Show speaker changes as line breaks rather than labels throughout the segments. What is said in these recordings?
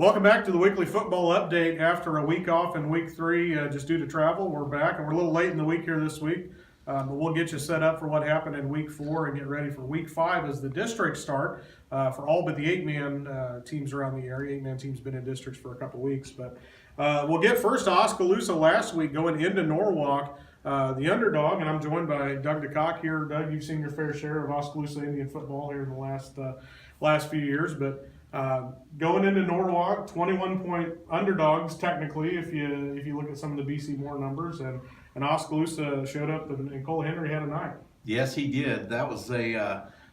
Welcome back to the weekly football update. After a week off in week 3, just due to travel, we're back, and we're a little late in the week here this week. But we'll get you set up for what happened in week 4 and get ready for week 5 as the districts start for all but the 8-man teams around the area. 8-man teams been in districts for a couple weeks, but we'll get first to Oskaloosa last week going into Norwalk. The underdog, and I'm joined by Doug DeCock here. Doug, you've seen your fair share of Oskaloosa Indian football here in the last few years, but going into Norwalk, 21-point underdogs technically, if you look at some of the BC Moore numbers, and Oskaloosa showed up, and Cole Henry had a night.
Yes, he did. That was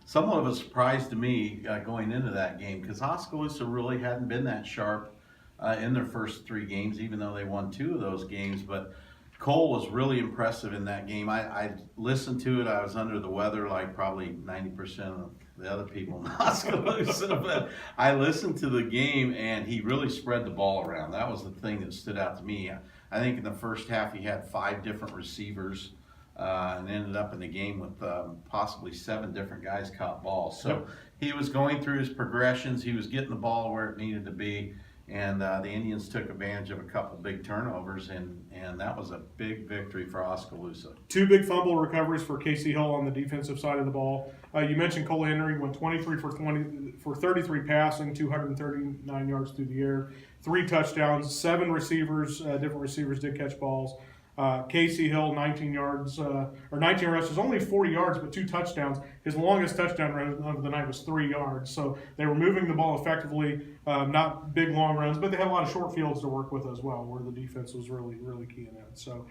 somewhat of a surprise to me going into that game, because Oskaloosa really hadn't been that sharp in their first 3 games, even though they won 2 of those games. But Cole was really impressive in that game. I listened to it. I was under the weather like probably 90% of the other people in Oskaloosa, but I listened to the game, and he really spread the ball around. That was the thing that stood out to me. I think in the first half he had 5 different receivers and ended up in the game with possibly 7 different guys caught balls. So he was going through his progressions. He was getting the ball where it needed to be. And the Indians took advantage of a couple big turnovers, and that was a big victory for Oskaloosa.
2 big fumble recoveries for Casey Hill on the defensive side of the ball. You mentioned Cole Henry went 23 for 33 passing, 239 yards through the air, 3 touchdowns, 7 receivers, different receivers did catch balls. Casey Hill, 19 yards, or 19 rushes, only 40 yards, but 2 touchdowns. His longest touchdown run of the night was 3 yards. So they were moving the ball effectively, not big long runs, but they had a lot of short fields to work with as well, where the defense was really, really key in that. So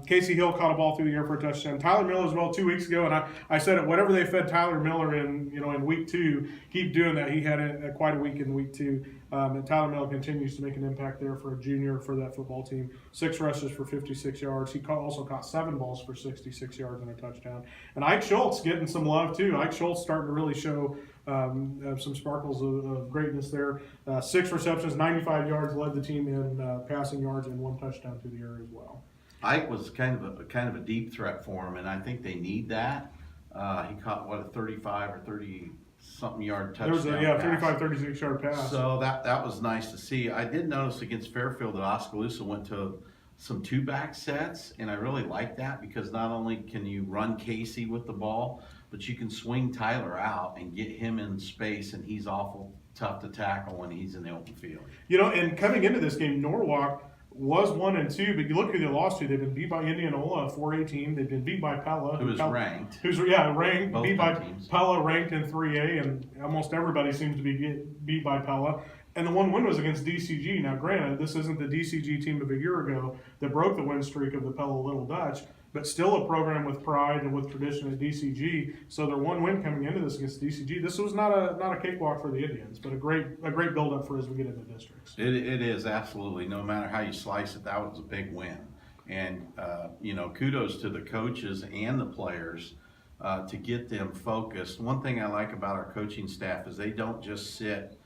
Casey Hill caught a ball through the air for a touchdown. Tyler Miller as well 2 weeks ago, and I said it, whatever they fed Tyler Miller in week 2, keep doing that. He had quite a week in week 2. And Tyler Miller continues to make an impact there for a junior for that football team. 6 rushes for 56 yards. He also caught 7 balls for 66 yards and a touchdown. And Ike Schultz getting some love too. Ike Schultz starting to really show some sparkles of greatness there. 6 receptions, 95 yards, led the team in passing yards and 1 touchdown through the air as well.
Ike was kind of a deep threat for him, and I think they need that. He caught a 35 or 30-something yard touchdown.
There was a 35, 36 yard pass.
So that was nice to see. I did notice against Fairfield that Oskaloosa went to some 2-back sets, and I really like that, because not only can you run Casey with the ball, but you can swing Tyler out and get him in space, and he's awful tough to tackle when he's in the open field.
And coming into this game, Norwalk was 1-2, but you look who they lost to. They've been beat by Indianola, a 4A team. They've been beat by Pella,
who is ranked.
Ranked.
Both
beat by
teams.
Pella, ranked in 3A, and almost everybody seems to be beat by Pella. And the one win was against DCG. Now, granted, this isn't the DCG team of a year ago that broke the win streak of the Pella Little Dutch, but still a program with pride and with tradition at DCG. So their one win coming into this against DCG. This was not a cakewalk for the Indians, but a great build-up for as we get into districts.
It is, absolutely. No matter how you slice it, that was a big win. And, kudos to the coaches and the players to get them focused. One thing I like about our coaching staff is they don't just sit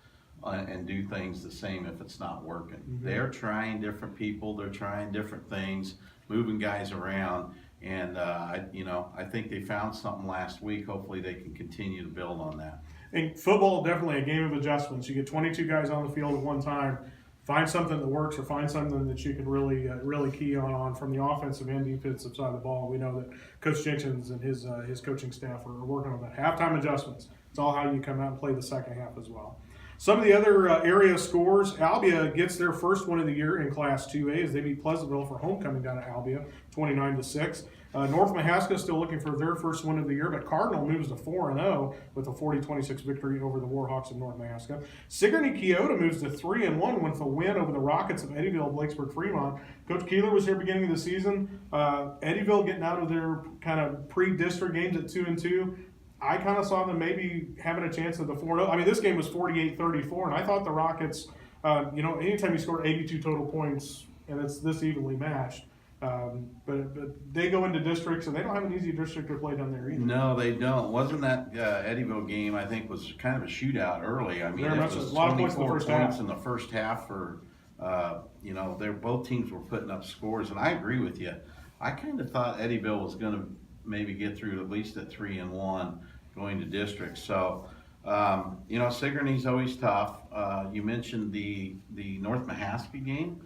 and do things the same if it's not working. Mm-hmm. They're trying different people. They're trying different things, moving guys around. And, I think they found something last week. Hopefully they can continue to build on that.
And football, definitely a game of adjustments. You get 22 guys on the field at one time. Find something that works, or find something that you can really key on from the offensive and defensive side of the ball. We know that Coach Jenkins and his coaching staff are working on that. Halftime adjustments. It's all how you come out and play the second half as well. Some of the other area scores, Albia gets their first win of the year in Class 2A as they beat Pleasantville for homecoming down at Albia, 29-6. North Mahaska still looking for their first win of the year, but Cardinal moves to 4-0 with a 40-26 victory over the Warhawks of North Mahaska. Sigourney Keota moves to 3-1 with a win over the Rockets of Eddyville, Blakesburg, Fremont. Coach Keeler was here beginning of the season. Eddyville getting out of their kind of pre-district games at 2-2. I kind of saw them maybe having a chance at the 4-0. I mean, this game was 48-34, and I thought the Rockets, anytime you score 82 total points and it's this evenly matched, but they go into districts, and they don't have an easy district to play down there either.
No, they don't. Wasn't that Eddyville game, I think, was kind of a shootout early. I mean, it was
a lot of points
in the first half for, both teams were putting up scores, and I agree with you. I kind of thought Eddyville was going to maybe get through at least at 3-1 going to districts. So Sigourney's always tough. You mentioned the North Mahaska game.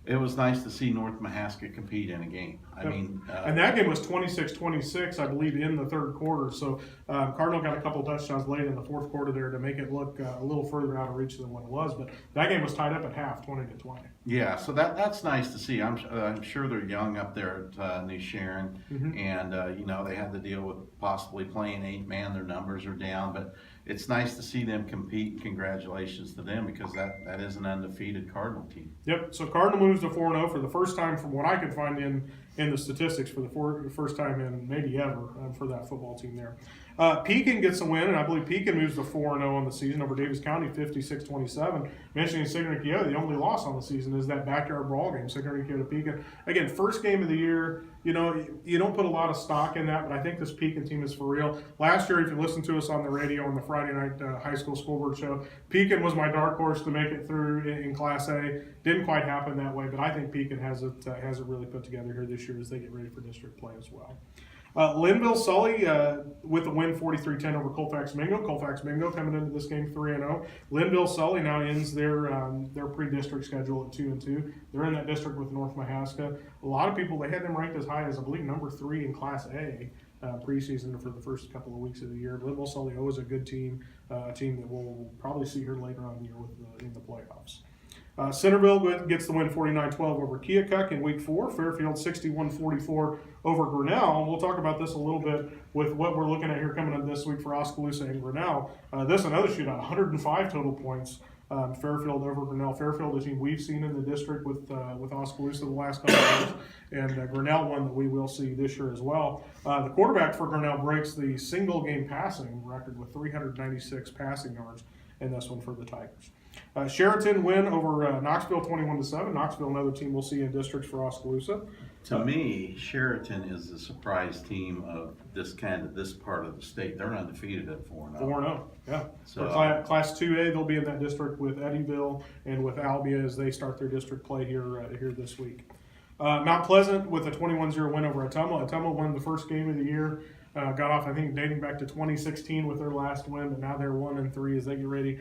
It was nice to see North Mahaska compete in a game.
And that game was 26-26, I believe, in the third quarter. So Cardinal got a couple touchdowns late in the fourth quarter there to make it look a little further out of reach than what it was. But that game was tied up at half, 20-20.
Yeah, so that's nice to see. I'm sure they're young up there at New Sharon, and they had to deal with possibly playing 8-man. Their numbers are down, but it's nice to see them compete, and congratulations to them because that is an undefeated Cardinal team.
Yep. So Cardinal moves to 4-0 for the first time, from what I could find in the statistics, for the first time in maybe ever for that football team there. Pekin gets a win, and I believe Pekin moves to 4-0 on the season over Davis County, 56-27. Mentioning Sigourney Keota, the only loss on the season is that backyard brawl game, Sigourney Keota Pekin. Again, first game of the year. You don't put a lot of stock in that, but I think this Pekin team is for real. Last year, if you listened to us on the radio on the Friday night high school scoreboard show, Pekin was my dark horse to make it through in Class A. Didn't quite happen that way, but I think Pekin has it really put together here this year as they get ready for district play as well. Linville Sully with a win 43-10 over Colfax Mingo. Colfax Mingo coming into this game 3-0. Linville Sully now ends their pre-district schedule at 2-2. They're in that district with North Mahaska. A lot of people, they had them ranked as high as, I believe, number 3 in Class A preseason for the first couple of weeks of the year. Linville Sully always a good team, a team that we'll probably see here later on in the year in the playoffs. Centerville gets the win 49-12 over Keokuk in week 4. Fairfield 61-44 over Grinnell. And we'll talk about this a little bit with what we're looking at here coming up this week for Oskaloosa and Grinnell. This another shootout, 105 total points. Fairfield over Grinnell. Fairfield, a team we've seen in the district with Oskaloosa the last couple of years, and Grinnell one that we will see this year as well. The quarterback for Grinnell breaks the single game passing record with 396 passing yards in this one for the Tigers. Sheraton win over Knoxville 21-7. Knoxville, another team we'll see in districts for Oskaloosa.
To me, Sheraton is the surprise team of this part of the state. They're undefeated at 4-0.
4-0, yeah.
So,
for Class 2A, they'll be in that district with Eddyville and with Albia as they start their district play here this week. Mount Pleasant with a 21-0 win over Ottumwa. Ottumwa won the first game of the year. Got off, I think, dating back to 2016 with their last win, but now they're 1-3 as they get ready.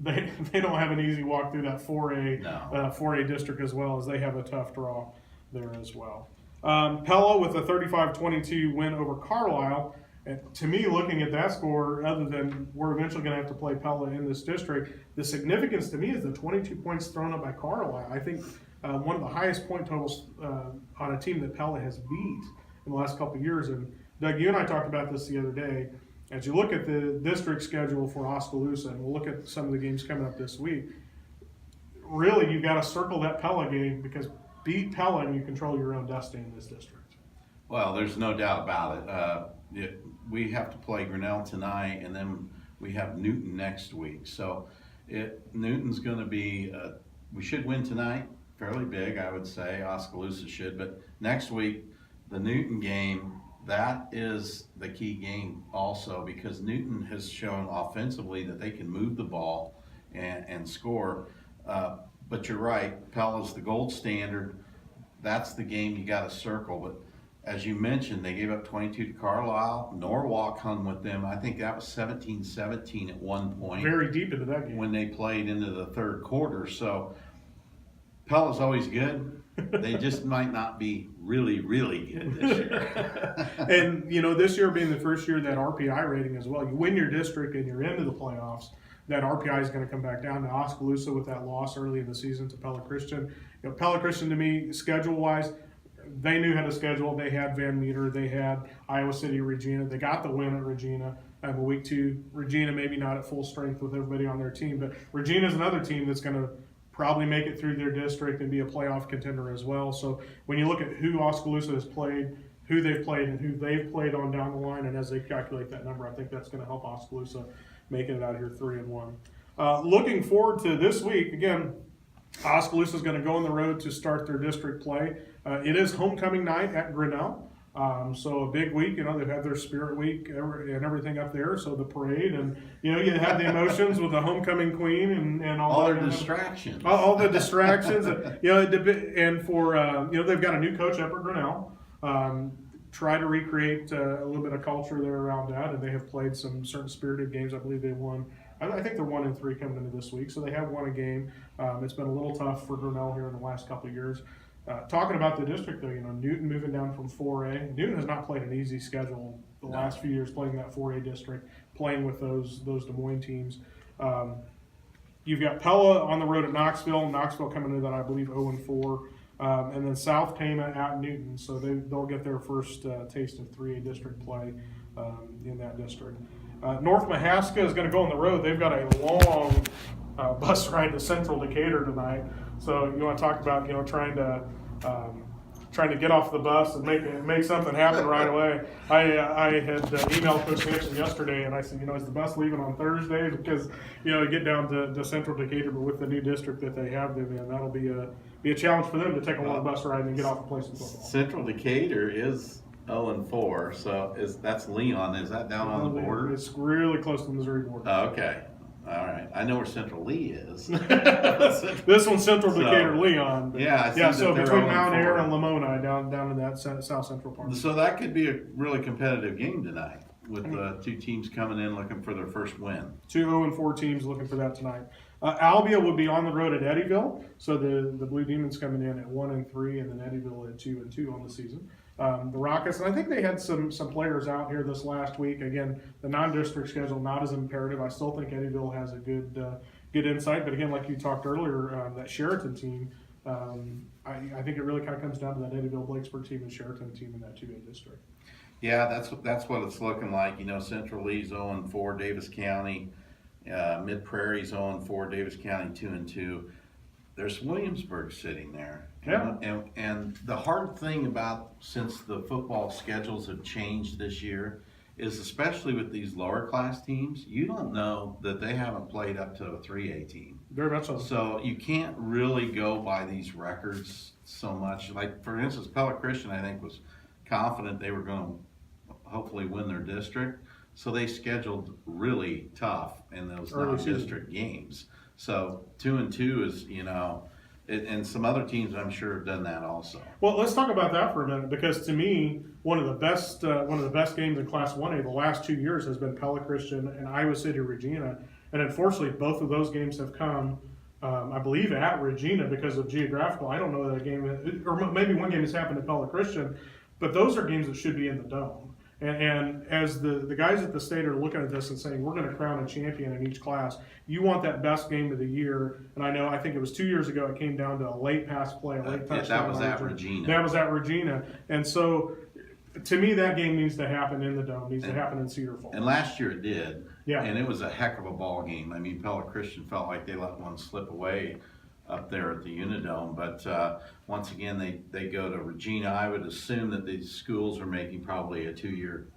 They don't have an easy walk through that 4A district as well, as they have a tough draw there as well. Pella with a 35-22 win over Carlisle. And to me, looking at that score, other than we're eventually going to have to play Pella in this district, the significance to me is the 22 points thrown up by Carlisle. I think one of the highest point totals on a team that Pella has beat in the last couple of years. And Doug, you and I talked about this the other day. As you look at the district schedule for Oskaloosa, and we'll look at some of the games coming up this week, really you've got to circle that Pella game, because beat Pella and you control your own destiny in this district.
Well, there's no doubt about it. We have to play Grinnell tonight, and then we have Newton next week. So Newton's going to be, we should win tonight, fairly big, I would say. Oskaloosa should. But next week, the Newton game, that is the key game also, because Newton has shown offensively that they can move the ball and score. But you're right, Pella's the gold standard. That's the game you got to circle. But as you mentioned, they gave up 22 to Carlisle. Norwalk hung with them. I think that was 17-17 at one point.
Very deep into that game.
When they played into the third quarter. So Pella's always good. They just might not be really, really good this year.
And, this year being the first year, that RPI rating as well. You win your district and you're into the playoffs. That RPI is going to come back down to Oskaloosa with that loss early in the season to Pella Christian. Pella Christian, to me, schedule-wise, they knew how to schedule. They had Van Meter. They had Iowa City, Regina. They got the win at Regina. Week 2, Regina maybe not at full strength with everybody on their team, but Regina's another team that's going to probably make it through their district and be a playoff contender as well. So when you look at who Oskaloosa has played, who they've played, and who they've played on down the line, and as they calculate that number, I think that's going to help Oskaloosa making it out here 3-1. Looking forward to this week, again, Oskaloosa is going to go on the road to start their district play. It is homecoming night at Grinnell. So a big week, they've had their Spirit Week and everything up there. So the parade, and you have the emotions with the homecoming queen and all
their distractions.
All the distractions, and for they've got a new coach up at Grinnell. try to recreate a little bit of culture there around that, and they have played some certain spirited games. I believe they won. I think they're 1-3 coming into this week, so they have won a game. It's been a little tough for Grinnell here in the last couple of years. Talking about the district, though, Newton moving down from 4A. Newton has not played an easy schedule the last few years, playing that 4A district, playing with those Des Moines teams. You've got Pella on the road at Knoxville. Knoxville coming into that, I believe, 0-4. And then South Tama at Newton, so they'll get their first taste of 3A district play in that district. North Mahaska is going to go on the road. They've got a long bus ride to Central Decatur tonight. So you want to talk about trying to get off the bus and make something happen right away. I had emailed Coach Sampson yesterday, and I said, is the bus leaving on Thursday? Because you get down to Central Decatur, but with the new district that they have them in, that'll be a challenge for them to take a long bus ride and get off and play some football.
Central Decatur is 0-4, so that's Leon. Is that down on the border?
It's really close to the Missouri border.
Oh, okay. All right. I know where Central Lee is.
This one's Central Decatur, Leon. But
yeah.
So between Mount Air and Lamoni, down in that south central part.
So that could be a really competitive game tonight, with the two teams coming in looking for their first win. 2
0-4 teams looking for that tonight. Albia will be on the road at Eddyville, so the Blue Demons coming in at 1-3, and then Eddyville at 2-2 on the season. The Rockets, and I think they had some players out here this last week. Again, the non-district schedule not as imperative. I still think Eddyville has a good insight, but again, like you talked earlier, that Sheraton team, I think it really kind of comes down to that Eddyville Blakesburg team and Sheraton team in that 2A district.
Yeah, that's what it's looking like. Central Lee's 0-4, Davis County, Mid Prairie's 0-4, Davis County 2-2. There's Williamsburg sitting there.
Yeah.
And the hard thing about, since the football schedules have changed this year, is especially with these lower class teams, you don't know that they haven't played up to a 3A team.
Very much so.
So you can't really go by these records so much. Like, for instance, Pella Christian, I think, was confident they were going to hopefully win their district. So they scheduled really tough in those non-district games. So 2-2 is, and some other teams I'm sure have done that also.
Well, let's talk about that for a minute, because to me, one of the best games in Class 1A the last 2 years has been Pella Christian and Iowa City Regina, and unfortunately, both of those games have come, I believe, at Regina because of geographical. I don't know that a game, or maybe one game has happened at Pella Christian, but those are games that should be in the dome. And as the guys at the state are looking at this and saying, we're going to crown a champion in each class, you want that best game of the year. And I think it was 2 years ago, it came down to a late pass play, a late touchdown.
That was at Regina.
That was at Regina. And so, to me, that game needs to happen in the dome, needs to happen in Cedar Falls.
And last year it did.
Yeah.
And it was a heck of a ball game. I mean, Pella Christian felt like they let one slip away up there at the Unidome, but once again they go to Regina. I would assume that these schools are making probably a two-year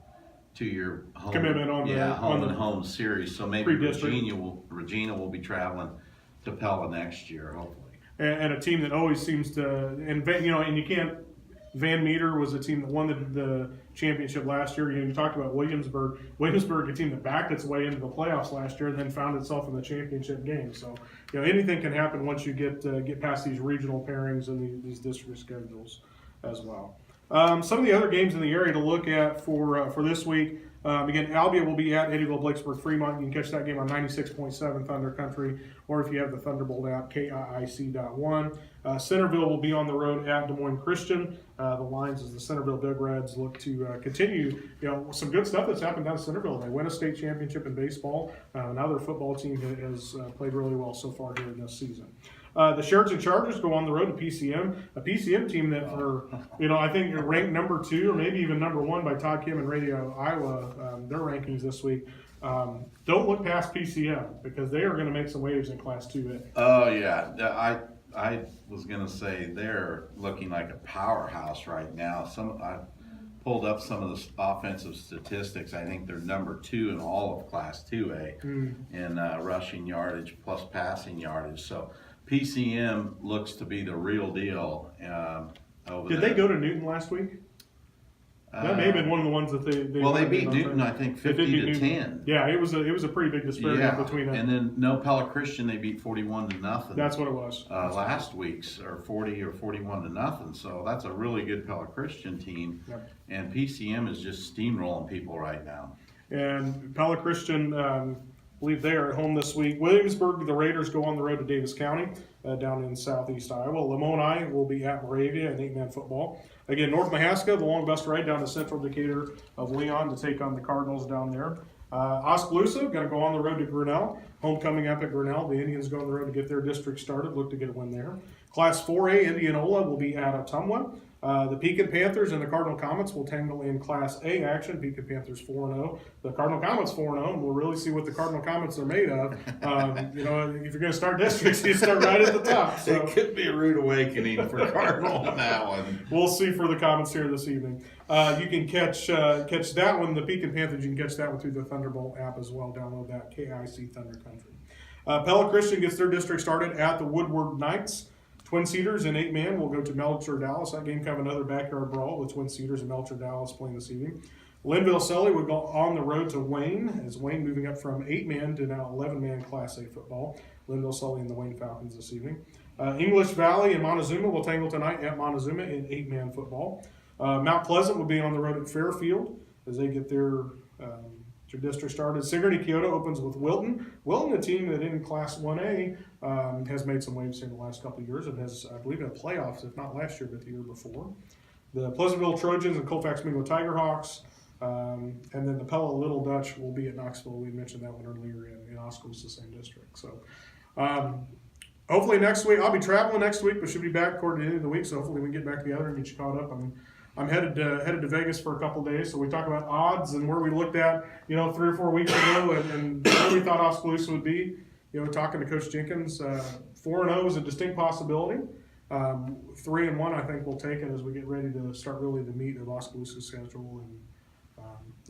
home
commitment on the
home series. So maybe Regina will be traveling to Pella next year, hopefully.
And a team that always seems to, and you can't. Van Meter was a team that won the championship last year. You talked about Williamsburg. Williamsburg, a team that backed its way into the playoffs last year and then found itself in the championship game. So, anything can happen once you get past these regional pairings and these district schedules as well. Some of the other games in the area to look at for this week. Again, Albia will be at Eddyville, Blakesburg, Fremont. You can catch that game on 96.7 Thunder Country, or if you have the Thunderbolt app, KIIC.1. Centerville will be on the road at Des Moines Christian. The Lions, as the Centerville Big Reds, look to continue, some good stuff that's happened down in Centerville. They win a state championship in baseball. Now their football team has played really well so far here in this season. The Sheraton Chargers go on the road to PCM, a PCM team that I think are ranked number 2 or maybe even number 1 by Todd Kim and Radio Iowa, their rankings this week. Don't look past PCM because they are going to make some waves in Class 2A.
Oh, yeah. I was going to say they're looking like a powerhouse right now. I pulled up some of the offensive statistics. I think they're number 2 in all of Class 2A in rushing yardage plus passing yardage. So PCM looks to be the real deal over
Did
there.
they go to Newton last week? That may have been one of the ones that they
Well, they
won,
beat
you know,
Newton, I think,
They did
50
beat
to
Newton.
10.
Yeah, it was a pretty big disparity
Yeah,
between them.
and then No Pella Christian, they beat 41 to nothing.
That's what it was.
Last week's, or 40 or 41 to nothing. So that's a really good Pella Christian team.
Yep.
And PCM is just steamrolling people right now.
And Pella Christian, I believe they are at home this week. Williamsburg, the Raiders go on the road to Davis County, down in southeast Iowa. Lamoni will be at Moravia in 8-man football. Again, North Mahaska, the long bus ride down to Central Decatur of Leon to take on the Cardinals down there. Oskaloosa going to go on the road to Grinnell. Homecoming up at Grinnell. The Indians go on the road to get their district started. Look to get a win there. Class 4A, Indianola will be at Ottumwa. The Pekin Panthers and the Cardinal Comets will tangle in Class A action. Pekin Panthers 4-0. The Cardinal Comets 4-0, and we'll really see what the Cardinal Comets are made of. You know, if you're going to start districts, you start right at the top. So
It could be a rude awakening for Cardinal on that one.
we'll see for the Comets here this evening. You can catch that one, the Pekin Panthers. You can catch that one through the Thunderbolt app as well. Download that, KIC Thunder Country. Pella Christian gets their district started at the Woodward Knights. Twin Cedars in 8-man will go to Melcher, Dallas. That game kind of another backyard brawl with Twin Cedars and Melcher, Dallas playing this evening. Linville Sully would go on the road to Wayne, as Wayne moving up from 8-man to now 11-man Class A football. Linville Sully and the Wayne Falcons this evening. English Valley and Montezuma will tangle tonight at Montezuma in 8-man football. Mount Pleasant will be on the road at Fairfield as they get their district started. Sigourney Kyoto opens with Wilton. Wilton, a team that in Class 1A has made some waves here in the last couple of years and has, I believe, in the playoffs, if not last year, but the year before. The Pleasantville Trojans and Colfax Mingo Tigerhawks. And then the Pella Little Dutch will be at Knoxville. We mentioned that one earlier in Oskaloosa, the same district. So hopefully next week, I'll be traveling next week, but should be back toward the end of the week. So hopefully we can get back together and get you caught up. I'm headed to Vegas for a couple days, so we talk about odds and where we looked at, 3 or 4 weeks ago, and where we thought Oskaloosa would be. Talking to Coach Jenkins, 4-0 is a distinct possibility. 3-1, I think we'll take it as we get ready to start really the meat of Oskaloosa's schedule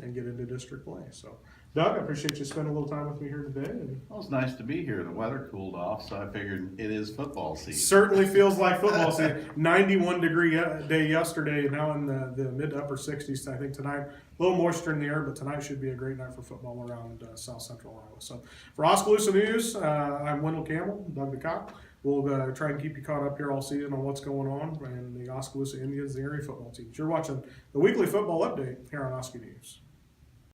and get into district play. So, Doug, I appreciate you spending a little time with me here today. And
Well, it's nice to be here. The weather cooled off, so I figured it is football season.
certainly feels like football season. 91-degree day yesterday, now in the mid to upper 60s. I think tonight, a little moisture in the air, but tonight should be a great night for football around South Central Iowa. So for Oskaloosa News, I'm Wendell Campbell, Doug DeCock. We'll try and keep you caught up here all season on what's going on and the Oskaloosa Indians, the area football teams. You're watching the weekly football update here on Oski News.